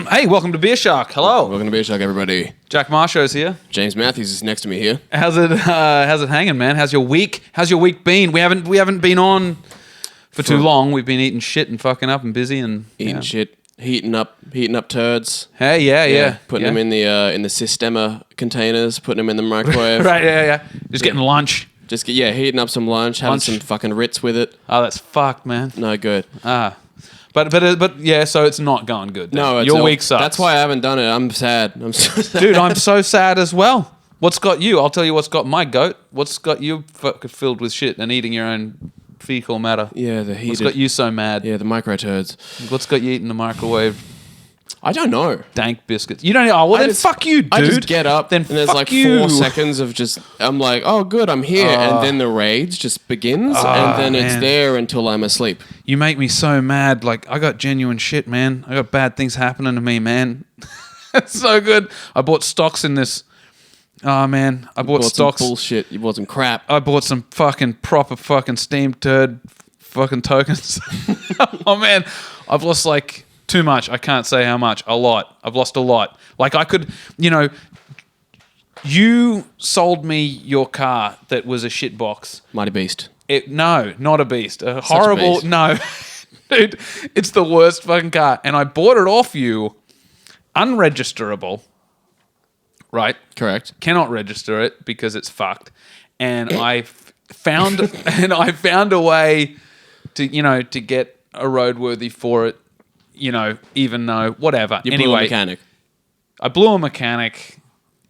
Hey, welcome to Beer Shark. Hello. Welcome to Beer Shark, everybody. Jack Marshall's here. James Matthews is next to me here. How's it hanging, man? How's your week? How's your week been? We haven't been on for too long. We've been eating shit and fucking up and busy and Eating shit, heating up turds. Hey, yeah. Putting them in the Sistema containers, putting them in the microwave. Right, yeah. Just getting lunch. Heating up some lunch, having some fucking Ritz with it. Oh, that's fucked, man. No good. But yeah, so it's not going good. Then. No, your week sucks. That's why I haven't done it. I'm sad. I'm so sad. Dude, I'm so sad as well. What's got you? I'll tell you what's got my goat. What's got you filled with shit and eating your own fecal matter? Yeah, the heated. What's got you so mad? Yeah, the micro turds. What's got you eating the microwave? I don't know. Dank biscuits. You don't. Oh well, then fuck you, dude. I just get up, then and there's fuck like you. 4 seconds of just. I'm like, oh, good, I'm here, and then the rage just begins, and then it's there until I'm asleep. You make me so mad. Like I got genuine shit, man. I got bad things happening to me, man. It's so good. I bought stocks in this. Oh man, I bought stocks. Some bullshit. You bought some crap. I bought some fucking proper fucking steamed turd fucking tokens. Oh man, I've lost like. Too much. I can't say how much. A lot. I've lost a lot. Like I could, you sold me your car that was a shit box. Mighty Beast. No, not a beast. A Such horrible. a beast. No, dude, it's the worst fucking car. And I bought it off you, unregisterable. Right. Correct. Cannot register it because it's fucked. And I found a way to get a roadworthy for it. Even though, whatever. You blew a mechanic. I blew a mechanic.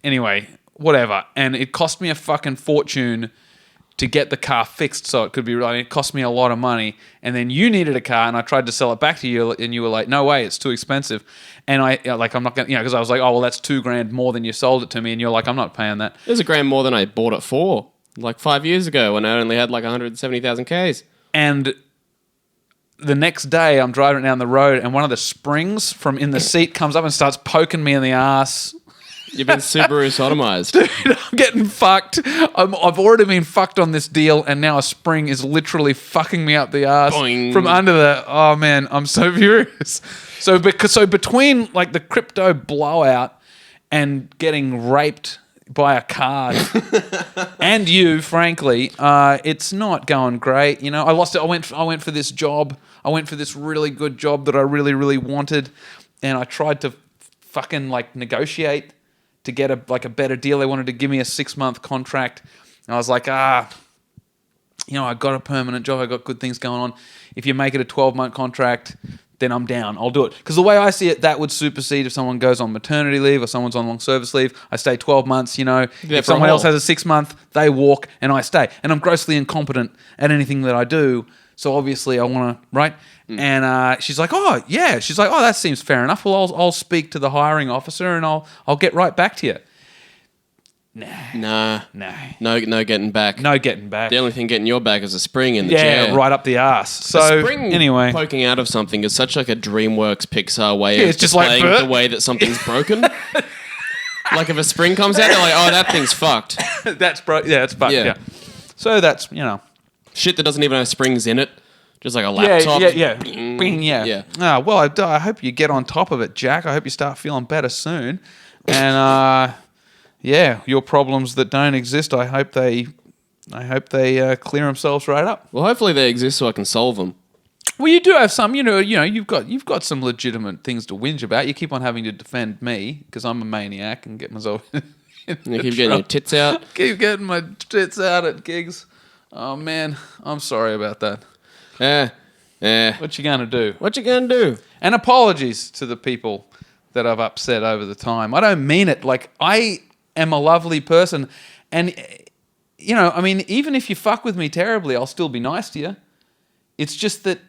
Anyway, whatever. And it cost me a fucking fortune to get the car fixed so it could be running. It cost me a lot of money. And then you needed a car and I tried to sell it back to you and you were like, no way, it's too expensive. And I'm not going to, because I was like, oh, well, that's $2,000 more than you sold it to me. And you're like, I'm not paying that. It was $1,000 more than I bought it for, like 5 years ago when I only had like 170,000 Ks. And the next day, I'm driving down the road, and one of the springs from in the seat comes up and starts poking me in the ass. You've been Subaru sodomized. Dude, I'm getting fucked. I've already been fucked on this deal, and now a spring is literally fucking me up the ass from under the. Oh man, I'm so furious. So between like the crypto blowout and getting raped by a card and you, frankly, it's not going great. I lost it. I went for this job. I went for this really good job that I really, really wanted, and I tried to fucking like negotiate to get a better deal. They wanted to give me a 6-month contract, and I was like, I got a permanent job. I got good things going on. If you make it a 12-month contract, then I'm down. I'll do it. Because the way I see it, that would supersede if someone goes on maternity leave or someone's on long service leave. I stay 12 months, If someone else has a 6-month, they walk and I stay. And I'm grossly incompetent at anything that I do. So obviously I want to, right? And she's like, oh, yeah. She's like, oh, that seems fair enough. Well, I'll speak to the hiring officer and I'll get right back to you. Nah. No getting back. No getting back. The only thing getting your back is a spring in the chair. Yeah, right up the ass. So a spring anyway, poking out of something is such like a DreamWorks Pixar way of it's just like the way that something's broken. Like if a spring comes out, they're like, oh, that thing's fucked. That's Yeah, it's fucked. Yeah. So that's shit that doesn't even have springs in it. Just like a laptop. Yeah. Bing, yeah. Oh, well, I hope you get on top of it, Jack. I hope you start feeling better soon. And your problems that don't exist, I hope they clear themselves right up. Well, hopefully they exist so I can solve them. Well, you do have some, you've got some legitimate things to whinge about. You keep on having to defend me because I'm a maniac and get myself. You keep getting your tits out. Keep getting my tits out at gigs. Oh man, I'm sorry about that. What you gonna do? And apologies to the people that I've upset over the time. I don't mean it. Like I am a lovely person, and even if you fuck with me terribly, I'll still be nice to you. It's just that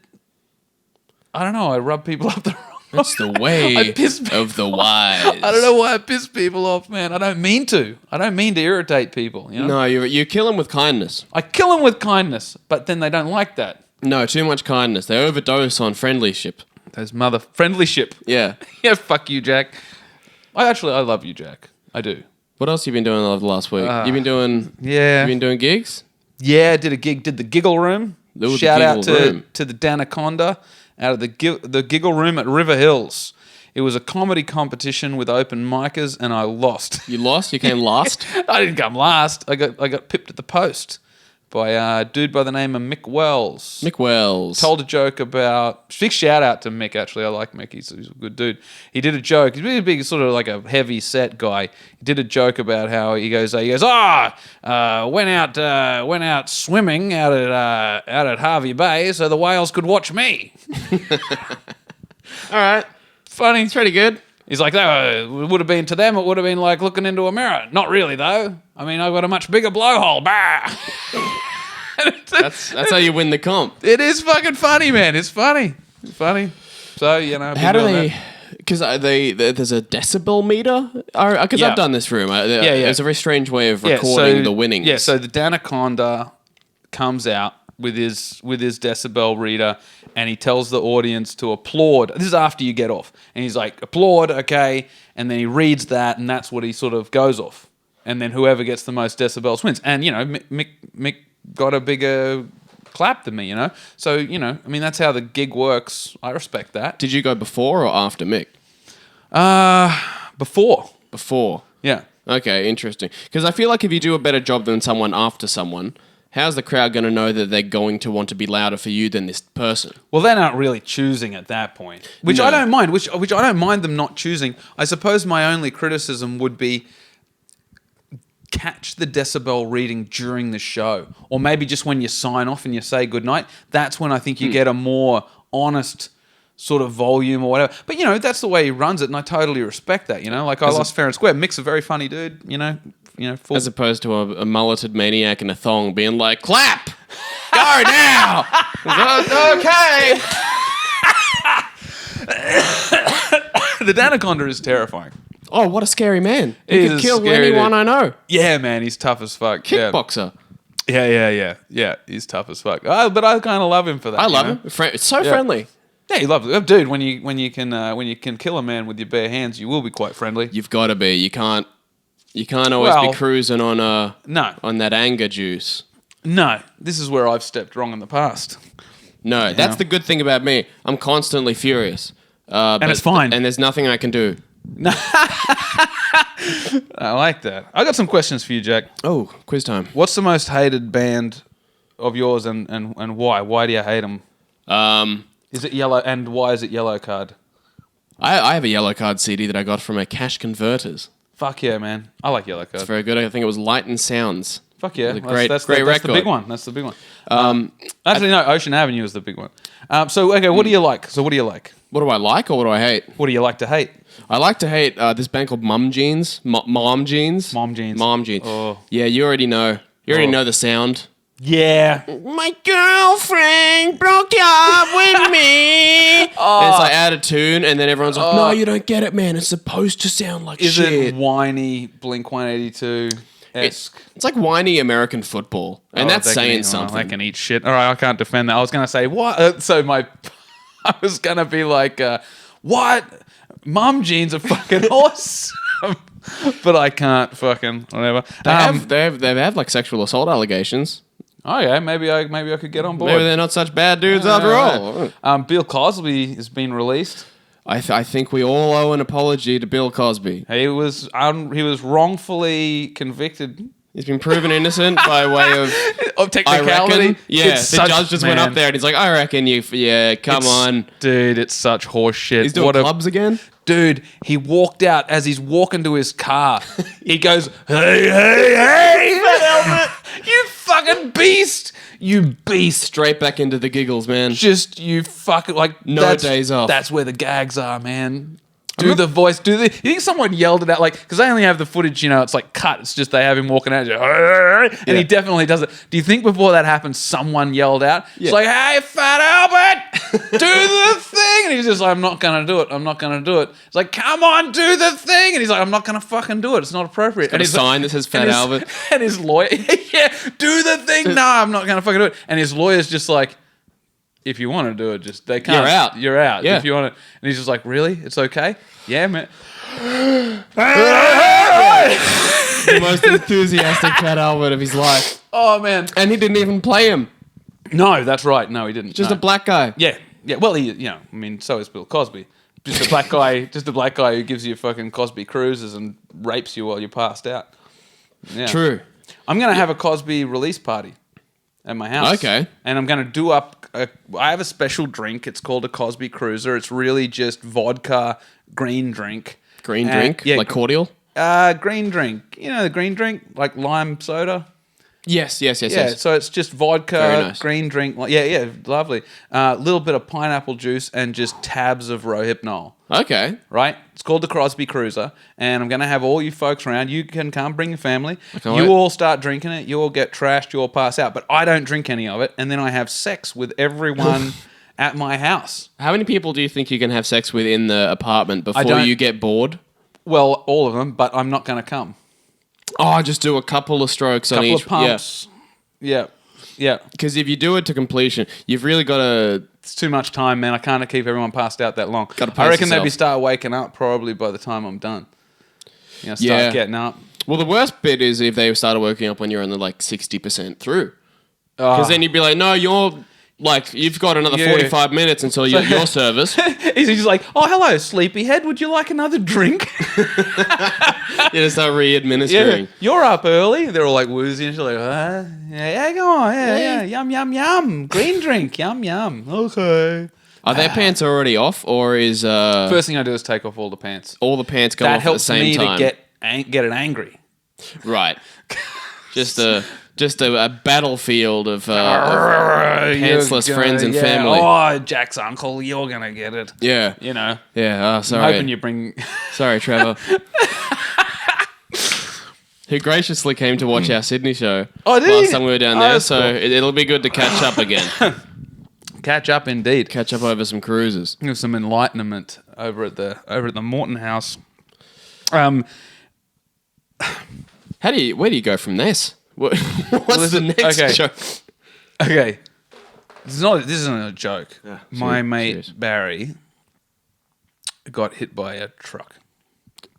I don't know. I rub people up the wrong. That's the way of the wise. I don't know why I piss people off, man. I don't mean to. I don't mean to irritate people. No, you kill them with kindness. I kill them with kindness, but then they don't like that. No, too much kindness. They overdose on friendlyship. Those friendlyship. Yeah. Yeah, fuck you, Jack. I love you, Jack. I do. What else have you been doing the last week? You been doing... Yeah. You been doing gigs? Yeah, did a gig. Did the Giggle Room. Shout out to the Danaconda. out of the Giggle Room at River Hills. It was a comedy competition with open micers, and I lost. You lost? You came last? I didn't come last. I got pipped at the post by a dude by the name of Mick Wells. Mick Wells. Told a joke about... Big shout out to Mick, actually. I like Mick. He's a good dude. He did a joke. He's really big, sort of like a heavy set guy. He did a joke about how he goes, went out swimming out at Harvey Bay so the whales could watch me. All right. Funny. It's pretty good. He's like, it would have been to them, it would have been like looking into a mirror. Not really, though. I mean, I've got a much bigger blowhole. Bah! That's how you win the comp. It is fucking funny, man. It's funny. It's funny. So, you know. How do they... Because there's a decibel meter? Because I've done this room. It's a very strange way of recording the winnings. Yeah, so the Danaconda comes out with his decibel reader, and he tells the audience to applaud. This is after you get off. And he's like, applaud, okay. And then he reads that, and that's what he sort of goes off. And then whoever gets the most decibels wins. And, you know, Mick got a bigger clap than me, you know? So, you know, I mean, that's how the gig works. I respect that. Did you go before or after Mick? Before. Before? Yeah. Okay, interesting. Because I feel like if you do a better job than someone after someone... How's the crowd going to know that they're going to want to be louder for you than this person? Well, they're not really choosing at that point, which I don't mind. Which I don't mind them not choosing. I suppose my only criticism would be catch the decibel reading during the show, or maybe just when you sign off and you say goodnight. That's when I think you get a more honest sort of volume or whatever. But, you know, that's the way he runs it, and I totally respect that, you know? Like, I lost fair and square. Mick's a very funny dude, you know, full... As opposed to a mulleted maniac in a thong being like, clap! Go now! Okay! The Danaconda is terrifying. Oh, what a scary man. He could kill scary anyone dude. I know. Yeah, man, he's tough as fuck. Kickboxer. Yeah, he's tough as fuck. But I kind of love him for that. I love him. It's so friendly. Yeah, he loves it. Dude, when you can kill a man with your bare hands, you will be quite friendly. You've got to be. You can't always be cruising on on that anger juice. No, this is where I've stepped wrong in the past. No, that's the good thing about me. I'm constantly furious. And it's fine. And there's nothing I can do. I like that. I got some questions for you, Jack. Oh, quiz time. What's the most hated band of yours, and why? Why do you hate them? Is it Yellow? And why is it Yellow Card? I have a Yellow Card CD that I got from a Cash Converters. Fuck yeah, man. I like Yellow Card. It's very good. I think it was Light and Sounds. Fuck yeah. That's great record. That's the big one. That's the big one. Actually, no, Ocean Avenue is the big one. Okay, what do you like? So what do you like? What do I like or what do I hate? What do you like to hate? I like to hate this band called Mom Jeans. Mom Jeans. Mom Jeans. Mom Jeans. Oh. Yeah, you already know. You already know the sound. Yeah. My girlfriend broke up with me. And it's like out of tune, and then everyone's like, no, you don't get it, man. It's supposed to sound like shit. shit. Is it whiny Blink-182-esque? It's like whiny American football, and that's saying something. They can eat shit. All right, I can't defend that. I was going to say, what? I was going to be like, what? Mom Jeans are fucking awesome. But I can't fucking, whatever. They have like sexual assault allegations. Oh yeah, maybe I could get on board. Maybe they're not such bad dudes after all. Bill Cosby has been released. I think we all owe an apology to Bill Cosby. He was wrongfully convicted. He's been proven innocent by way of technicality. Yeah, the judge just went up there and he's like, I reckon come on. Dude, it's such horse shit. He's doing clubs again? Dude, he walked out as he's walking to his car. He goes, hey, you fucking beast. You beast. Straight back into the giggles, man. Just, you fucking, like... No days off. That's where the gags are, man. Do the voice. You think someone yelled it out? Like, because they only have the footage, you know, it's like cut. It's just they have him walking out and he definitely does it. Do you think before that happened, someone yelled out? Yeah. It's like, hey, Fat Albert, do the thing. And he's just like, I'm not going to do it. I'm not going to do it. It's like, come on, do the thing. And he's like, I'm not going to fucking do it. It's not appropriate. And his sign that says Fat Albert. And his lawyer, do the thing. No, I'm not going to fucking do it. And his lawyer's just like, if you want to do it, just they can't. You're out. Yeah. If you want to, and he's just like, really? It's okay? Yeah, man. The most enthusiastic Fat Albert of his life. Oh man! And he didn't even play him. No, that's right. No, he didn't. Just a black guy. Yeah, Yeah. Well, I mean, so is Bill Cosby. Just a black guy. Just a black guy who gives you fucking Cosby cruises and rapes you while you're passed out. Yeah. True. I'm gonna have a Cosby release party at my house. Okay. And I'm gonna do up. I have a special drink. It's called a Cosby Cruiser. It's really just vodka, green drink. Green drink? Yeah, like cordial? Green drink. You know the green drink, like lime soda. Yes. Yeah, so it's just vodka, Very nice. green drink. Yeah, lovely. A little bit of pineapple juice and just tabs of Rohypnol. Okay. Right? It's called the Crosby Cruiser, and I'm going to have all you folks around. You can come, bring your family. wait. All start drinking it. You all get trashed. You all pass out. But I don't drink any of it, and then I have sex with everyone at my house. How many people do you think you can have sex with in the apartment before you get bored? Well, all of them, but I'm not going to come. Oh, just do a couple of strokes on each. Couple of pumps. Yeah. Because if you do it to completion, you've really got to... It's too much time, man. I can't keep everyone passed out that long. Gotta pace I reckon yourself. they'd start waking up probably by the time I'm done. Start getting up. Well, the worst bit is if they started working up when you're only like 60% through. Because then you'd be like, no, you're... Like, you've got another 45 minutes until your service. He's just like, oh, hello, sleepyhead. Would you like another drink? You just start re-administering. You're up early. They're all like woozy and she's like, yeah, go on. Yeah. Yum, yum, yum. Green drink. Yum, yum. Okay. Are their pants already off, or is... First thing I do is take off all the pants. All the pants come off at the same time? That helps me to get it angry. Right. Just a battlefield of pantsless friends and family. Oh, Jack's uncle, you're going to get it. Yeah. You know. Yeah, sorry. I'm hoping you bring... Sorry, Trevor. Who graciously came to watch our Sydney show last time we were down there, so cool. It'll be good to catch up again. Catch up indeed. Catch up over some cruises. Give some enlightenment over at the Morton House. Where do you go from this? What's the next joke? Okay. This isn't a joke. Yeah, My mate serious. Barry got hit by a truck.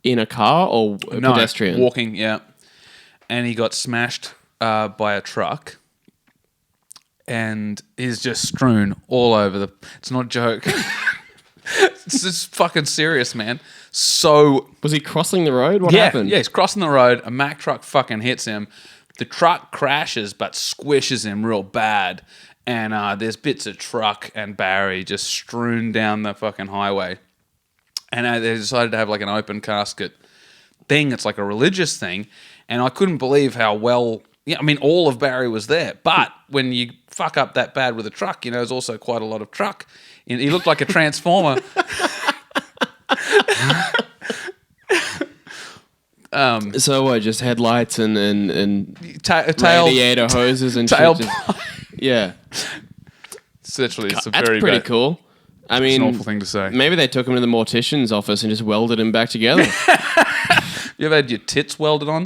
In a car or a pedestrian? Walking, yeah. And he got smashed by a truck. And he's just strewn all over the... It's not a joke. It's just fucking serious, man. So... Was he crossing the road? What happened? Yeah, he's crossing the road. A Mack truck fucking hits him. The truck crashes but squishes him real bad. And there's bits of truck and Barry just strewn down the fucking highway. And they decided to have like an open casket thing. It's like a religious thing. And I couldn't believe how well... Yeah, I mean, all of Barry was there. But when you fuck up that bad with a truck, there's also quite a lot of truck. He looked like a transformer. So what? Just headlights and tail, radiator hoses and tail. shit. Yeah, It's that's very pretty bad. cool. I mean, It's an awful thing to say. Maybe they took him to the mortician's office and just welded him back together. You ever had your tits welded on?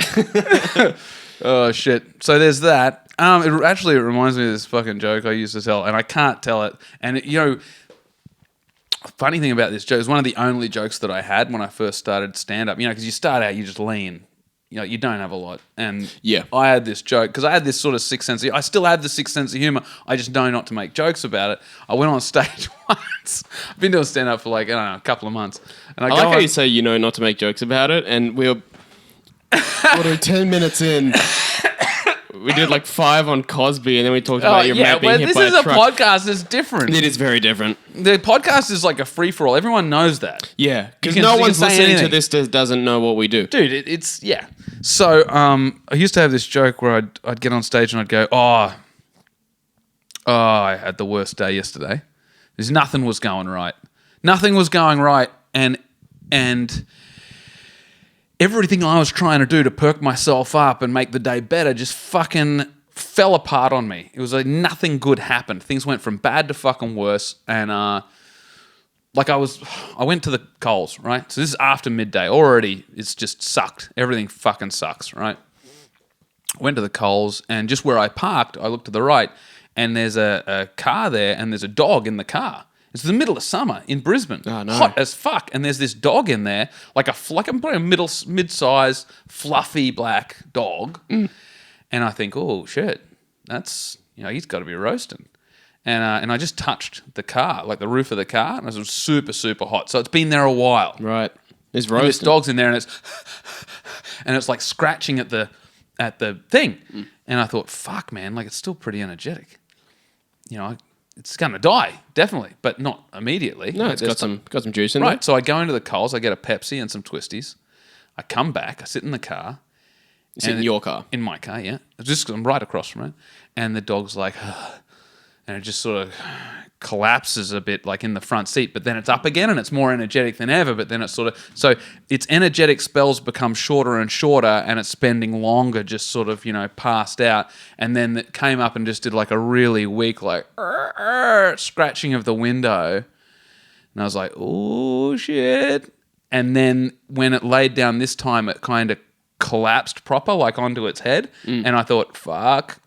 Oh shit! So there's that. It reminds me of this fucking joke I used to tell, and I can't tell it. And funny thing about this joke is one of the only jokes that I had when I first started stand up. Because you start out, you just lean. You don't have a lot. And yeah, I had this joke because I had this sort of sixth sense. I still have the sixth sense of humor. I just know not to make jokes about it. I went on stage once. I've been doing stand up for like, I don't know, a couple of months. And I like how you say you know not to make jokes about it, and we're 10 minutes in. We did like 5 on Cosby, and then we talked about your mate being hit by a truck. This is a podcast. It's different. It is very different. The podcast is like a free-for-all. Everyone knows that. Yeah, because no one's listening to this doesn't know what we do. Dude, it's yeah. So I used to have this joke where I'd get on stage and I'd go, oh, I had the worst day yesterday. There's nothing was going right. Nothing was going right, and everything I was trying to do to perk myself up and make the day better just fucking fell apart on me. It was like nothing good happened. Things went from bad to fucking worse. And I went to the Coles, right? So this is after midday. Already it's just sucked. Everything fucking sucks, right? Went to the Coles, and just where I parked, I looked to the right, and there's a car there, and there's a dog in the car. It's the middle of summer in Brisbane. Oh, no. Hot as fuck. And there's this dog in there, like a mid-sized, fluffy black dog. Mm. And I think, oh, shit, that's, he's got to be roasting. and I just touched the car, like the roof of the car, and it was super, super hot. So it's been there a while. Right. It's And this roasting. dog's in there, and it's like scratching at the thing. And I thought, fuck, man, like it's still pretty energetic. You know, it's gonna die, definitely, but not immediately. No, it's got some juice in there. Right. So I go into the Coles, I get a Pepsi and some Twisties. I come back, I sit in the car. It's in your car. In my car, yeah. I'm right across from it. And the dog's like, and it just sort of collapses a bit like in the front seat, but then it's up again and it's more energetic than ever, but then it's sort of, so its energetic spells become shorter and shorter and it's spending longer just sort of, passed out. And then it came up and just did like a really weak, like, scratching of the window. And I was like, oh shit. And then when it laid down this time, it kind of collapsed proper, like onto its head. And I thought, fuck.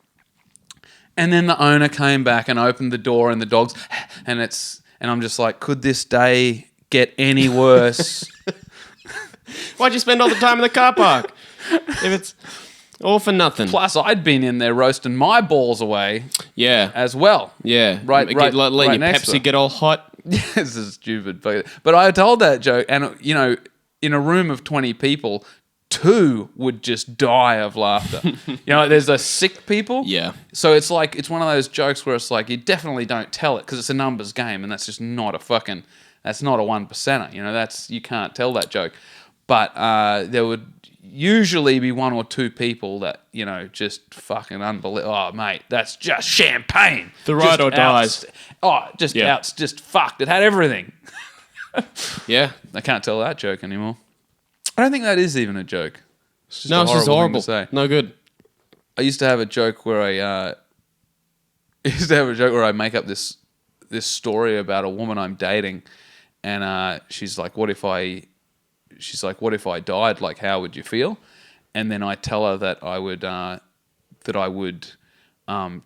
And then the owner came back and opened the door and the dog's, and I'm just like, could this day get any worse? Why'd you spend all the time in the car park? If it's all for nothing. Plus, I'd been in there roasting my balls away. Yeah. As well. Yeah. Right Letting your next to Pepsi it. get all hot. This is stupid. But I told that joke, and, in a room of 20 people, 2 would just die of laughter. There's the sick people. Yeah. So it's like, it's one of those jokes where it's like, you definitely don't tell it because it's a numbers game and that's just not that's not a 1%er. You can't tell that joke. But there would usually be 1 or 2 people that, just fucking unbelievable. Oh, mate, that's just champagne. The ride or dies. Just fucked. It had everything. Yeah. I can't tell that joke anymore. I don't think that is even a joke. It's just It's just horrible. thing to say. No good. I used to have a joke where I make up this story about a woman I'm dating, and she's like, "What if I died? Like, how would you feel?" And then I tell her that I would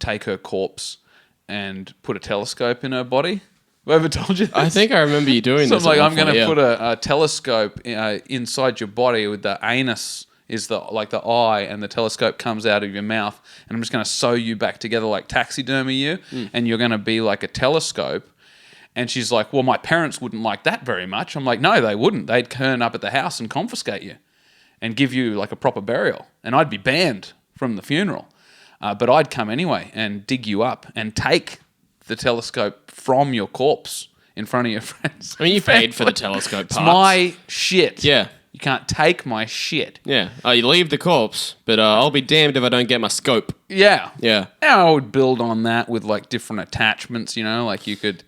take her corpse and put a telescope in her body. Have I ever told you this? I think I remember you doing So this. I'm like, I'm going to put a telescope inside your body with the anus is the eye, and the telescope comes out of your mouth, and I'm just going to sew you back together, like taxidermy you, and you're going to be like a telescope. And she's like, well, my parents wouldn't like that very much. I'm like, no, they wouldn't. They'd turn up at the house and confiscate you and give you like a proper burial, and I'd be banned from the funeral. But I'd come anyway and dig you up and take the telescope from your corpse in front of your friends. I mean, you paid for the telescope parts. It's my shit. Yeah. You can't take my shit. Yeah. You leave the corpse, but I'll be damned if I don't get my scope. Yeah. Yeah. Now I would build on that with like different attachments, like you could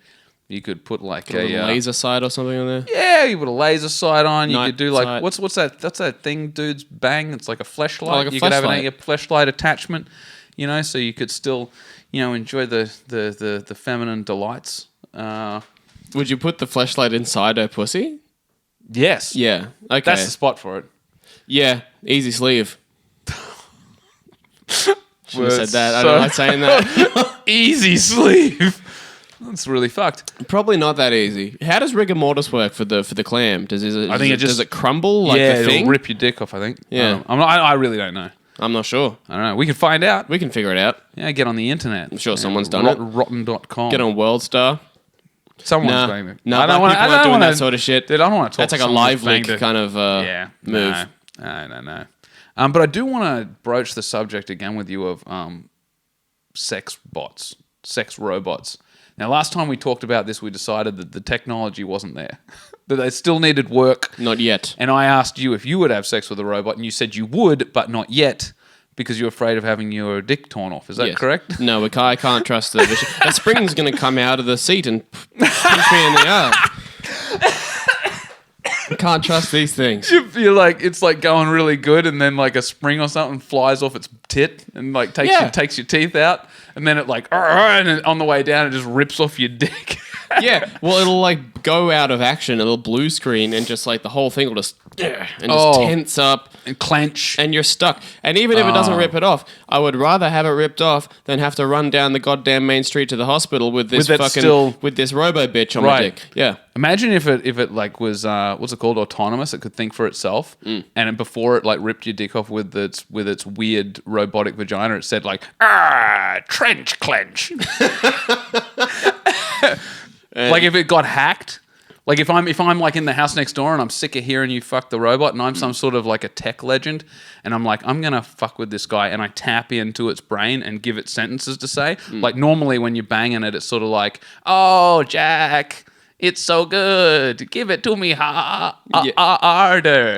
put like A laser sight or something on there. Yeah, you put a laser sight on. You Night could do like sight. what's that? That's that thing dudes bang. It's like a fleshlight. Oh, like a you could have fleshlight. a fleshlight attachment, so you could still, enjoy the feminine delights. Would you put the fleshlight inside her pussy? Yes. Yeah. Okay. That's the spot for it. Yeah. Easy sleeve. Should have said that. I So- don't like saying that. Easy sleeve. That's really fucked. Probably not that easy. How does rigor mortis work for the clam? Does it crumble like yeah, the thing? it'll rip your dick off, I think. Yeah. I really don't know. I'm not sure. I don't know. We can find out. We can figure it out. Yeah, get on the internet. I'm sure someone's done it. Rotten.com. Get on WorldStar. Someone's going to. No, black people aren't doing that sort of shit. Dude, I don't want to talk. That's like a live leak kind of move. No. But I do want to broach the subject again with you of sex bots, sex robots. Now, last time we talked about this, we decided that the technology wasn't there, that they still needed work. Not yet. And I asked you if you would have sex with a robot, and you said you would, but not yet, because you're afraid of having your dick torn off. Is that correct? No, I can't trust the vision. That spring's going to come out of the seat and punch me in the arm. I can't trust these things. You're like, it's like going really good, and then like a spring or something flies off its tit and like takes your teeth out, and then it like, and on the way down, it just rips off your dick. Yeah, well, it'll like go out of action, it'll blue screen, and just like the whole thing will just tense up and clench, and you're stuck. And even if it doesn't rip it off, I would rather have it ripped off than have to run down the goddamn main street to the hospital with this with this robo bitch on my dick. Yeah. Imagine if it like was what's it called, autonomous? It could think for itself, and before it like ripped your dick off with its weird robotic vagina, it said like, Clench. Like if it got hacked, like if I'm like in the house next door and I'm sick of hearing you fuck the robot and I'm some sort of like a tech legend and I'm like, I'm going to fuck with this guy and I tap into its brain and give it sentences to say. Like normally when you're banging it, it's sort of like, oh, Jack, it's so good. Give it to me harder.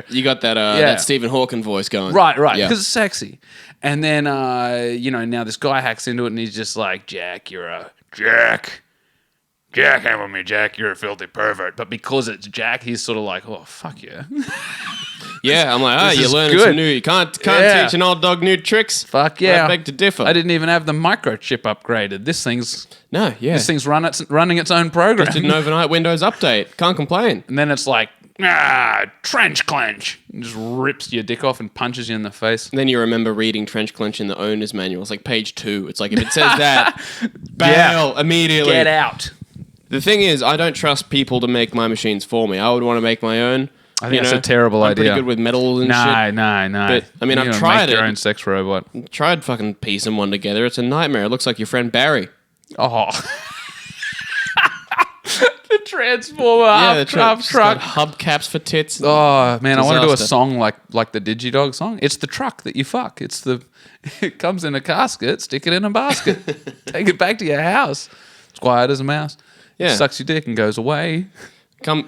You got that Stephen Hawking voice going. Right, because it's sexy. And then, now this guy hacks into it and he's just like, Jack, you're a... Jack, handle me, Jack. You're a filthy pervert. But because it's Jack, he's sort of like, oh, fuck yeah. Yeah, I'm like, you're learning some new... You can't teach an old dog new tricks. Fuck yeah. I beg to differ. I didn't even have the microchip upgraded. This thing's running its own program. Just did an overnight Windows update. Can't complain. And then it's like, trench clench. It just rips your dick off and punches you in the face. And then you remember reading trench clench in the owner's manual. It's like page 2. It's like, if it says that, bail immediately. Get out. The thing is, I don't trust people to make my machines for me. I would want to make my own. I think that's a terrible idea. I'm pretty good with metal and shit. No. But, I mean, I've tried make your own sex robot. Tried fucking piecing one together. It's a nightmare. It looks like your friend Barry. Oh. The Transformer truck. Hubcaps for tits. Oh, man, disaster. I want to do a song like the Digidog song. It's the truck that you fuck. It comes in a casket, stick it in a basket. Take it back to your house. It's quiet as a mouse. Yeah. Sucks your dick and goes away. The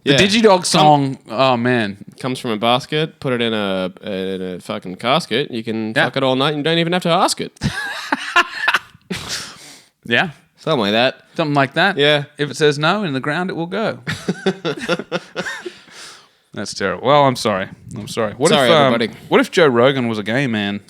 Digidog song, oh man. Comes from a basket, put it in a fucking casket. You can fuck it all night and you don't even have to ask it. Yeah. Something like that. Something like that. Yeah. If it says no in the ground, it will go. That's terrible. Well, I'm sorry. Everybody. What if Joe Rogan was a gay man?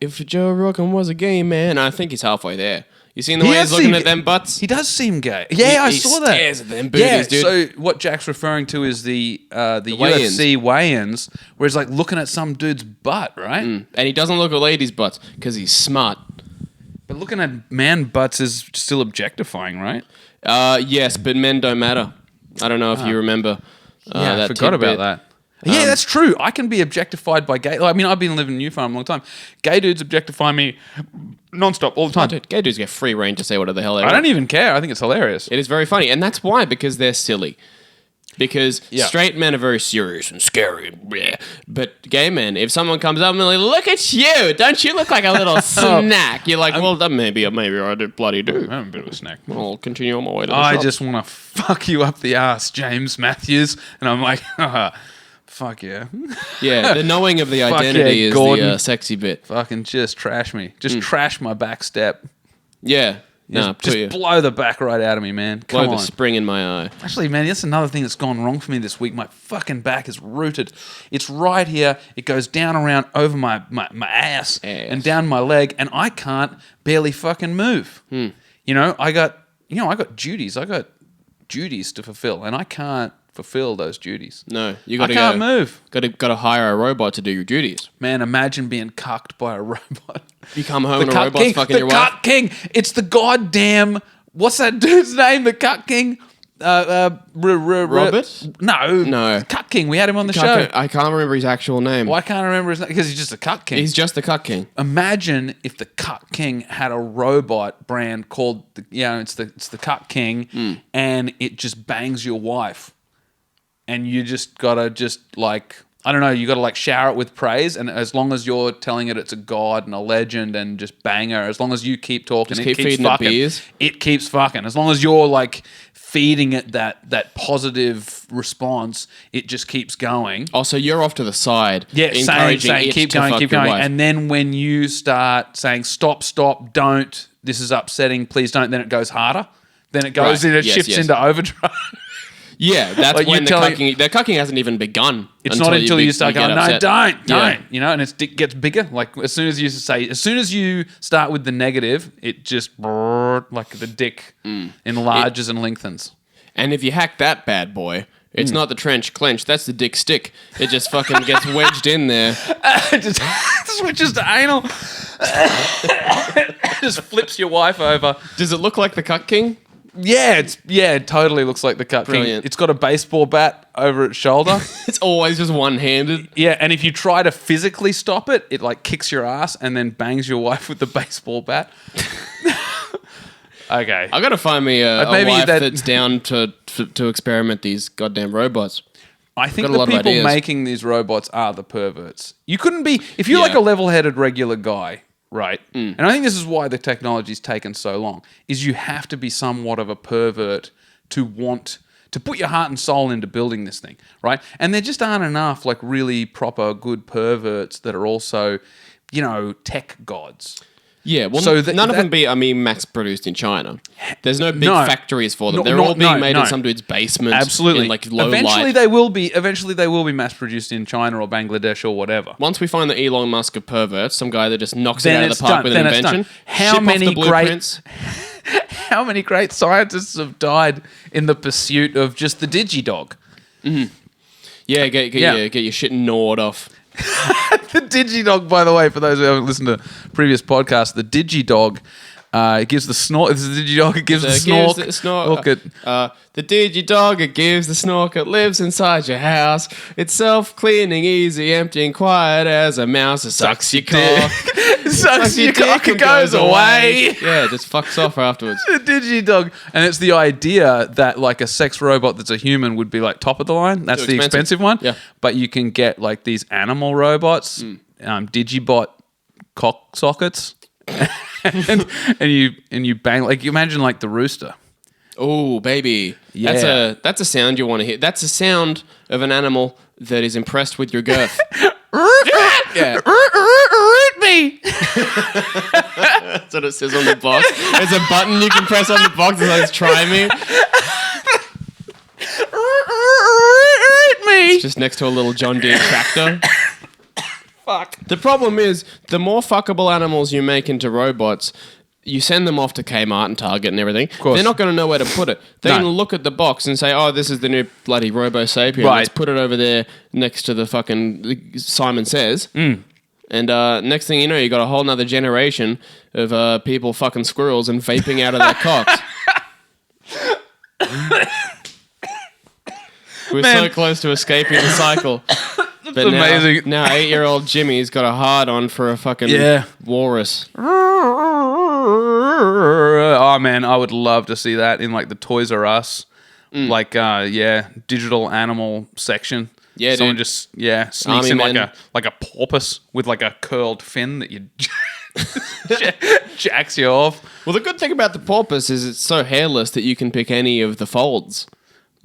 If Joe Rogan was a gay man, I think he's halfway there. You seen the way he's looking at them butts? He does seem gay. Yeah, I saw that. He stares at them booties, dude. So what Jack's referring to is the UFC weigh-ins, where he's like looking at some dude's butt, right? And he doesn't look at ladies' butts because he's smart. But looking at man butts is still objectifying, right? Yes, but men don't matter. I don't know if you remember. I forgot about that. Yeah, that's true. I can be objectified by gay... I mean, I've been living in Newfoundland a long time. Gay dudes objectify me non-stop all the time. Dude, gay dudes get free reign to say whatever the hell they want. I don't even care. I think it's hilarious. It is very funny. And that's why, because they're silly. Because straight men are very serious and scary. But gay men, if someone comes up and they're like, look at you, don't you look like a little snack? You're like, well, maybe I do bloody do. I'm a bit of a snack. I'll continue on my way to the shop. I just want to fuck you up the ass, James Matthews. And I'm like, fuck yeah. Yeah, the knowing of the identity is the sexy bit. Fucking just trash me. Just trash my back step. Yeah. Just blow the back right out of me, man. Come blow on. the spring in my eye. Actually, man, that's another thing that's gone wrong for me this week. My fucking back is rooted. It's right here. It goes down around over my ass and down my leg, and I can't barely fucking move. I got duties. I got duties to fulfill, and I can't fulfill those duties. No, I can't move. Got to hire a robot to do your duties. Man, imagine being cucked by a robot. You come home and a robot's fucking your wife. The Cuck King. It's the goddamn... What's that dude's name? The Cuck King? Robert? No. Cuck King. We had him on the show. I can't remember his actual name. Well, I can't remember his name because he's just a Cuck King. He's just the Cuck King. Imagine if the Cuck King had a robot brand called... it's the Cuck King and it just bangs your wife. And you just gotta you gotta shower it with praise, and as long as you're telling it it's a god and a legend and just banger, as long as you keep talking, it keeps fucking. It keeps fucking. As long as you're feeding it that positive response, it just keeps going. Oh, so you're off to the side, encouraging it keep going, and then when you start saying stop, don't, this is upsetting, please don't, then it goes harder. Then it goes in, it shifts into overdrive. Yeah, that's when the cucking hasn't even begun. It's not until you start going, no, don't, and it gets bigger. As soon as you start with the negative, it just, the dick enlarges and lengthens. And if you hack that bad boy, it's not the trench clench, that's the dick stick. It just fucking gets wedged in there. It just switches to anal. Just flips your wife over. Does it look like the Cuck King? Yeah, it totally looks like the Cuck King. It's got a baseball bat over its shoulder. It's always just one-handed. Yeah, and if you try to physically stop it, it kicks your ass and then bangs your wife with the baseball bat. Okay. I gotta find me a Maybe wife that- that's down to experiment these goddamn robots. I think Got a the lot of people ideas. making these robots are the perverts. You couldn't be if you're Yeah. like a level-headed regular guy, right? And I think this is why the technology's taken so long. Is you have to be somewhat of a pervert to want to put your heart and soul into building this thing, right? And there just aren't enough like really proper good perverts that are also, tech gods. Yeah, well, So none of them mass produced in China. There's no big No. factories for them. No, They're no, all being no, made no. in some dude's basement. Absolutely. In like low eventually light. they will be mass produced in China or Bangladesh or whatever. Once we find the Elon Musk of perverts, some guy that just knocks it Then out of it's the park done. with Then an it's done. invention. How ship off many the blueprints. How many great scientists have died in the pursuit of just the digidog? Yeah, get your shit gnawed off. The digidog, by the way, for those who haven't listened to previous podcasts, the digidog, it gives the snort. This is the digidog. It gives the snork. Gives the snort. Look at The digidog, it gives the snork. It lives inside your house. It's self-cleaning, easy, empty, and quiet as a mouse. It sucks your cock. sucks your cock and goes away. Yeah, just fucks off afterwards. The digidog, and it's the idea that like a sex robot that's a human would be like top of the line. That's Too the expensive. expensive one. Yeah. But you can get like these animal robots, digibot cock sockets, and you bang like you imagine like the rooster. Oh, baby. Yeah. That's a sound you want to hear. That's a sound of an animal that is impressed with your girth. Yeah. Root me. That's what it says on the box. There's a button you can press on the box that says try me. Root me. Just next to a little John Deere tractor. Fuck. The problem is, the more fuckable animals you make into robots, you send them off to Kmart and Target and everything. course. They're not going to know where to put it. They're No. going to look at the box and say, "Oh, this is the new bloody Robo Sapien. Right. Let's put it over there next to the fucking Simon Says." And next thing you know, you got a whole nother generation of people fucking squirrels and vaping out of their cocks. We're so Man. close to escaping the cycle. But amazing. Now 8-year-old Jimmy's got a hard on for a fucking Yeah. walrus. Oh man, I would love to see that in like the Toys R Us, like digital animal section. Yeah, someone dude. just sneaks Army in men. like a porpoise with like a curled fin that you jacks you off. Well, the good thing about the porpoise is it's so hairless that you can pick any of the folds.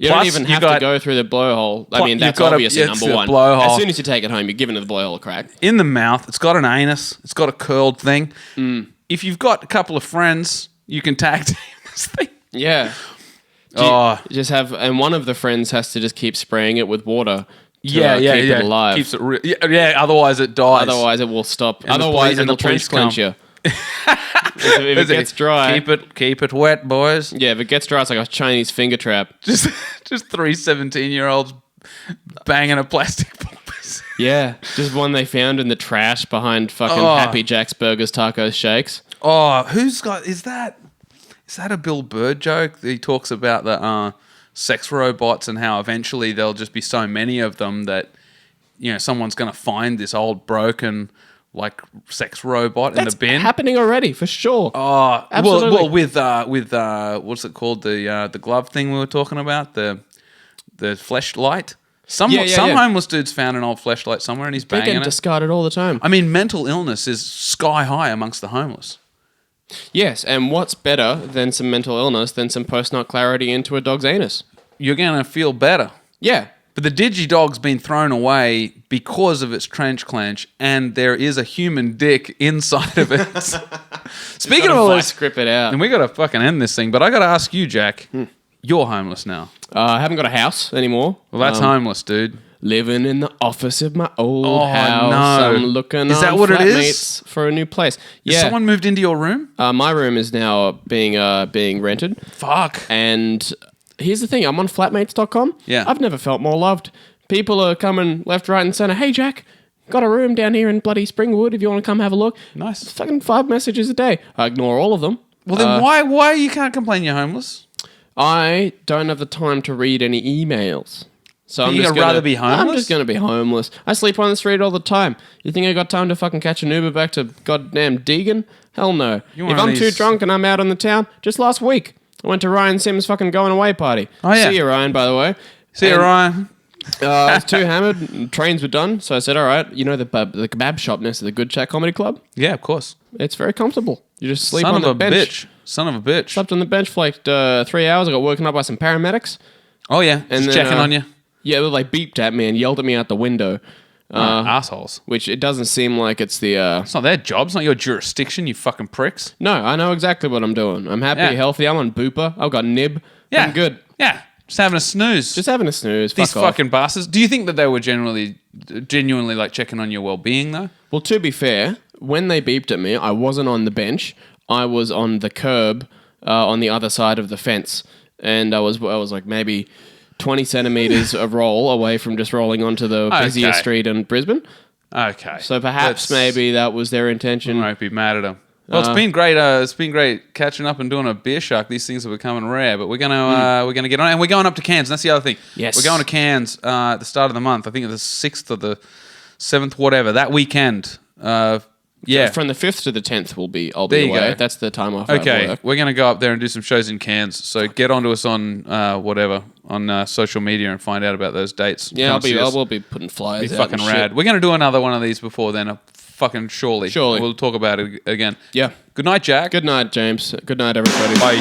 You don't Plus, even you have got- to go through the blowhole. I Plus, mean, you've that's got obviously it's number a one. blowhole. As soon as you take it home, you're giving it the blowhole a crack. In the mouth, it's got an anus. It's got a curled thing. If you've got a couple of friends, you can tag team this thing. Yeah. Oh. You just have, and one of the friends has to just keep spraying it with water. To, Yeah, keep yeah. it alive. Keeps it otherwise it dies. Otherwise, it will stop. And the Otherwise, police- and it'll the police trench clench you. If it gets dry. Keep it wet, boys. Yeah, if it gets dry, it's like a Chinese finger trap. Just three 17-year-olds banging a plastic porpoise. Yeah, just one they found in the trash behind fucking Oh. Happy Jack's Burgers, Tacos, Shakes. Oh, is that a Bill Burr joke? He talks about the sex robots and how eventually there'll just be so many of them that someone's going to find this old broken like sex robot in the bin. Happening already for sure. Oh, Absolutely. well, with what's it called, the glove thing we were talking about, the fleshlight. Some Yeah. homeless dude's found an old fleshlight somewhere and he's They're banging getting it. discarded all the time. I mean, mental illness is sky high amongst the homeless. Yes, and what's better than some mental illness than some post-nut clarity into a dog's anus? You're gonna feel better. Yeah. But the digidog's been thrown away because of its trench clench, and there is a human dick inside of it. Speaking of all this, Script it out. and we gotta fucking end this thing, but I gotta ask you, Jack. You're homeless now. I haven't got a house anymore. Well, that's homeless, dude. Living in the office of my old Oh, house. no. I'm looking Is that on what it is? flatmates for a new place. Has Yeah. someone moved into your room? My room is now being rented. Fuck. And here's the thing, I'm on flatmates.com. Yeah. I've never felt more loved. People are coming left, right, and center. Hey, Jack, got a room down here in bloody Springwood if you want to come have a look. Nice. Fucking 5 messages a day. I ignore all of them. Well, then why you can't complain you're homeless? I don't have the time to read any emails. So You'd rather be homeless? I'm just gonna be homeless. I sleep on the street all the time. You think I got time to fucking catch an Uber back to goddamn Deegan? Hell no. If I'm too drunk and I'm out on the town, just last week I went to Ryan Sims' fucking going away party. Oh yeah. See you, Ryan. By the way. See you, Ryan. I was too hammered. And trains were done, so I said, "All right, you know the kebab shop next to the Good Chat Comedy Club? Yeah, of course. It's very comfortable. You just sleep on the bench. Son of a bitch. Slept on the bench for like 3 hours. I got woken up by some paramedics. Oh yeah, and just checking on you. Yeah, they like beeped at me and yelled at me out the window. Assholes. Which it doesn't seem like it's the... It's not their job. It's not your jurisdiction, you fucking pricks. No, I know exactly what I'm doing. I'm happy, healthy. I'm on Booper. I've got nib. Yeah. I'm good. Yeah. Just having a snooze. Just having a snooze. These fucking bastards. Do you think that they were genuinely like checking on your well-being though? Well, to be fair, when they beeped at me, I wasn't on the bench. I was on the curb on the other side of the fence. And I was like maybe 20 centimeters of roll away from just rolling onto the busiest street in Brisbane. Okay. So perhaps maybe that was their intention. I won't be mad at them. Well, it's been great. It's been great catching up and doing a beer shark. These things are becoming rare, but we're gonna get on, and we're going up to Cairns. That's the other thing. Yes, we're going to Cairns at the start of the month. I think it's the 6th or the 7th, whatever. That weekend. Yeah, so from the 5th to the 10th, I'll be away. That's the time off. Okay, we're gonna go up there and do some shows in Cairns. So get onto us on on social media and find out about those dates. Yeah, I will be putting flyers. Be fucking rad. We're gonna do another one of these before then. Fucking surely. We'll talk about it again. Yeah. Good night, Jack. Good night, James. Good night, everybody. Bye.